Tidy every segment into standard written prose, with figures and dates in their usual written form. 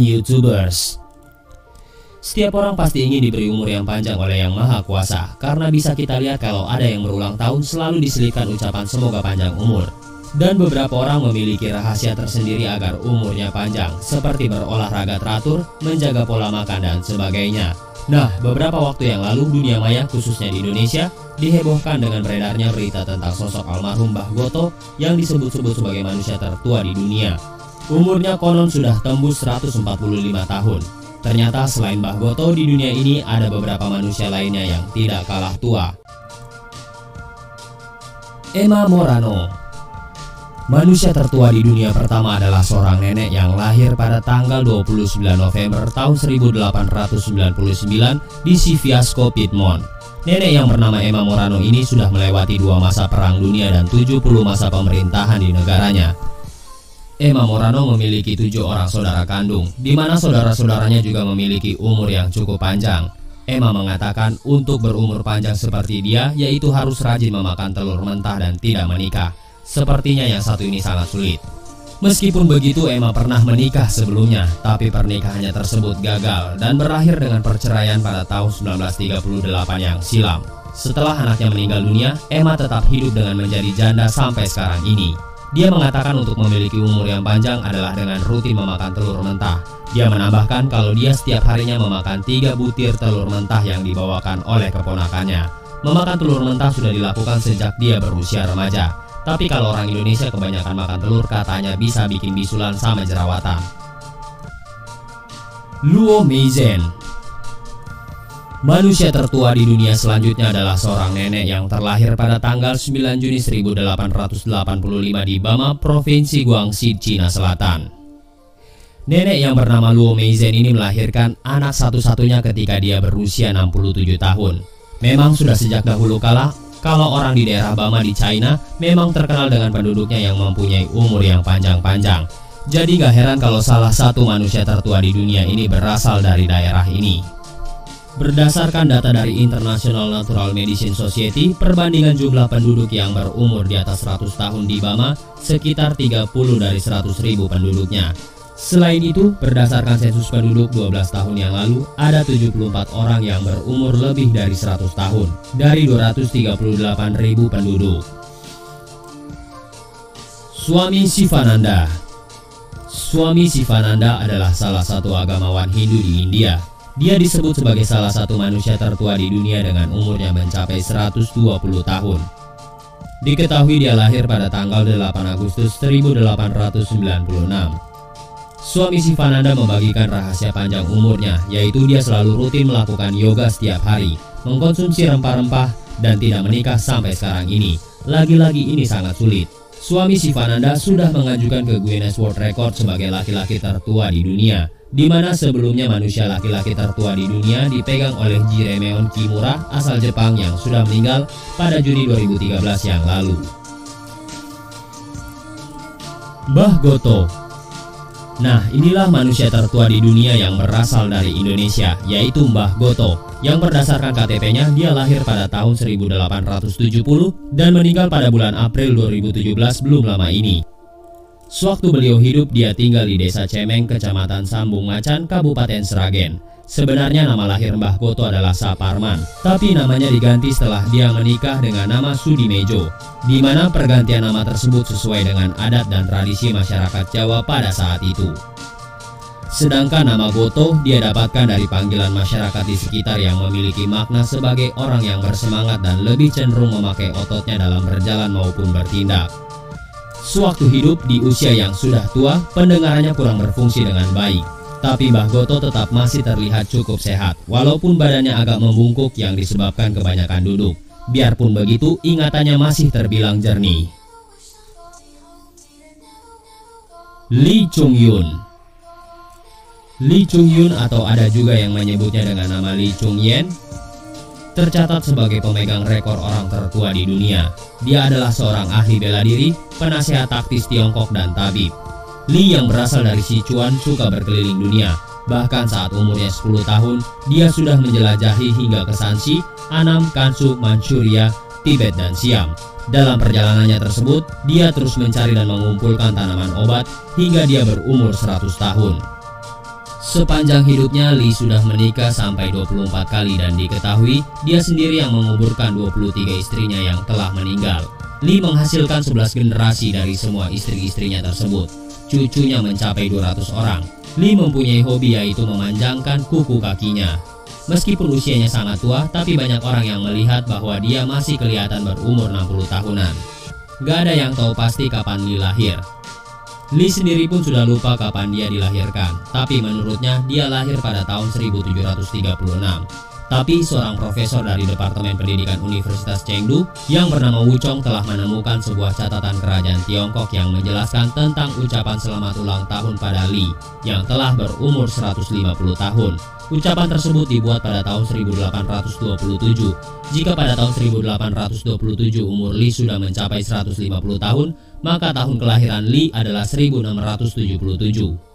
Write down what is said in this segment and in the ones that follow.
YouTubers. Setiap orang pasti ingin diberi umur yang panjang oleh Yang Maha Kuasa, karena bisa kita lihat kalau ada yang berulang tahun selalu diselipkan ucapan semoga panjang umur. Dan beberapa orang memiliki rahasia tersendiri agar umurnya panjang, seperti berolahraga teratur, menjaga pola makan, dan sebagainya. Nah, beberapa waktu yang lalu dunia maya khususnya di Indonesia dihebohkan dengan beredarnya berita tentang sosok almarhum Mbah Goto yang disebut-sebut sebagai manusia tertua di dunia. Umurnya konon sudah tembus 145 tahun. Ternyata selain Mbah Goto di dunia ini ada beberapa manusia lainnya yang tidak kalah tua. Emma Morano. Manusia tertua di dunia pertama adalah seorang nenek yang lahir pada tanggal 29 November tahun 1899 di Siviasco, Piedmont. Nenek yang bernama Emma Morano ini sudah melewati 2 masa perang dunia dan 70 masa pemerintahan di negaranya. Emma Morano memiliki 7 orang saudara kandung, di mana saudara-saudaranya juga memiliki umur yang cukup panjang. Emma mengatakan untuk berumur panjang seperti dia, yaitu harus rajin memakan telur mentah dan tidak menikah. Sepertinya yang satu ini sangat sulit. Meskipun begitu, Emma pernah menikah sebelumnya, tapi pernikahannya tersebut gagal dan berakhir dengan perceraian pada tahun 1938 yang silam. Setelah anaknya meninggal dunia, Emma tetap hidup dengan menjadi janda sampai sekarang ini. Dia mengatakan untuk memiliki umur yang panjang adalah dengan rutin memakan telur mentah. Dia menambahkan kalau dia setiap harinya memakan 3 butir telur mentah yang dibawakan oleh keponakannya. Memakan telur mentah sudah dilakukan sejak dia berusia remaja. Tapi kalau orang Indonesia kebanyakan makan telur katanya bisa bikin bisulan sama jerawatan. Luo Meizen. Manusia tertua di dunia selanjutnya adalah seorang nenek yang terlahir pada tanggal 9 Juni 1885 di Bama, Provinsi Guangxi, Cina Selatan. Nenek yang bernama Luo Meizen ini melahirkan anak satu-satunya ketika dia berusia 67 tahun. Memang sudah sejak dahulu kala, kalau orang di daerah Bama di China memang terkenal dengan penduduknya yang mempunyai umur yang panjang-panjang. Jadi gak heran kalau salah satu manusia tertua di dunia ini berasal dari daerah ini. Berdasarkan data dari International Natural Medicine Society, perbandingan jumlah penduduk yang berumur di atas 100 tahun di Bama sekitar 30 dari 100.000 penduduknya. Selain itu, berdasarkan sensus penduduk 12 tahun yang lalu, ada 74 orang yang berumur lebih dari 100 tahun dari 238.000 penduduk. Swami Sivananda. Swami Sivananda adalah salah satu agamawan Hindu di India. Dia disebut sebagai salah satu manusia tertua di dunia dengan umurnya mencapai 120 tahun. Diketahui dia lahir pada tanggal 8 Agustus 1896. Swami Sivananda membagikan rahasia panjang umurnya, yaitu dia selalu rutin melakukan yoga setiap hari, mengkonsumsi rempah-rempah, dan tidak menikah sampai sekarang ini. Lagi-lagi ini sangat sulit. Swami Sivananda sudah mengajukan ke Guinness World Record sebagai laki-laki tertua di dunia, di mana sebelumnya manusia laki-laki tertua di dunia dipegang oleh Jiremeon Kimura asal Jepang yang sudah meninggal pada Juni 2013 yang lalu. Mbah Goto. Nah, inilah manusia tertua di dunia yang berasal dari Indonesia, yaitu Mbah Goto, yang berdasarkan KTP-nya dia lahir pada tahun 1870 dan meninggal pada bulan April 2017 belum lama ini. Sewaktu beliau hidup, dia tinggal di Desa Cemeng, Kecamatan Sambung Macan, Kabupaten Sragen. Sebenarnya nama lahir Mbah Goto adalah Saparman, tapi namanya diganti setelah dia menikah dengan nama Sudimejo, di mana pergantian nama tersebut sesuai dengan adat dan tradisi masyarakat Jawa pada saat itu. Sedangkan nama Goto dia dapatkan dari panggilan masyarakat di sekitar yang memiliki makna sebagai orang yang bersemangat dan lebih cenderung memakai ototnya dalam berjalan maupun bertindak. Sewaktu hidup di usia yang sudah tua, pendengarannya kurang berfungsi dengan baik. Tapi Mbah Goto tetap masih terlihat cukup sehat, walaupun badannya agak membungkuk yang disebabkan kebanyakan duduk. Biarpun begitu, ingatannya masih terbilang jernih. Lee Chung Yun. Lee Chung Yun atau ada juga yang menyebutnya dengan nama Lee Chung Yen, tercatat sebagai pemegang rekor orang tertua di dunia. Dia adalah seorang ahli bela diri, penasehat taktis Tiongkok dan tabib. Lee yang berasal dari Sichuan suka berkeliling dunia. Bahkan saat umurnya 10 tahun, dia sudah menjelajahi hingga ke Shanxi, Annam, Gansu, Manchuria, Tibet, dan Siam. Dalam perjalanannya tersebut, dia terus mencari dan mengumpulkan tanaman obat hingga dia berumur 100 tahun. Sepanjang hidupnya, Li sudah menikah sampai 24 kali dan diketahui dia sendiri yang menguburkan 23 istrinya yang telah meninggal. Li menghasilkan 11 generasi dari semua istri-istrinya tersebut. Cucunya mencapai 200 orang. Li mempunyai hobi yaitu memanjangkan kuku kakinya. Meskipun usianya sangat tua, tapi banyak orang yang melihat bahwa dia masih kelihatan berumur 60 tahunan. Gak ada yang tahu pasti kapan Li lahir. Li sendiri pun sudah lupa kapan dia dilahirkan, tapi menurutnya dia lahir pada tahun 1736. Tapi seorang profesor dari Departemen Pendidikan Universitas Chengdu yang bernama Wu Chong telah menemukan sebuah catatan kerajaan Tiongkok yang menjelaskan tentang ucapan selamat ulang tahun pada Li yang telah berumur 150 tahun. Ucapan tersebut dibuat pada tahun 1827. Jika pada tahun 1827 umur Li sudah mencapai 150 tahun, maka tahun kelahiran Li adalah 1677.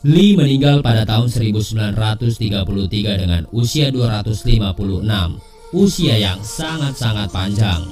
Li meninggal pada tahun 1933 dengan usia 256, usia yang sangat-sangat panjang.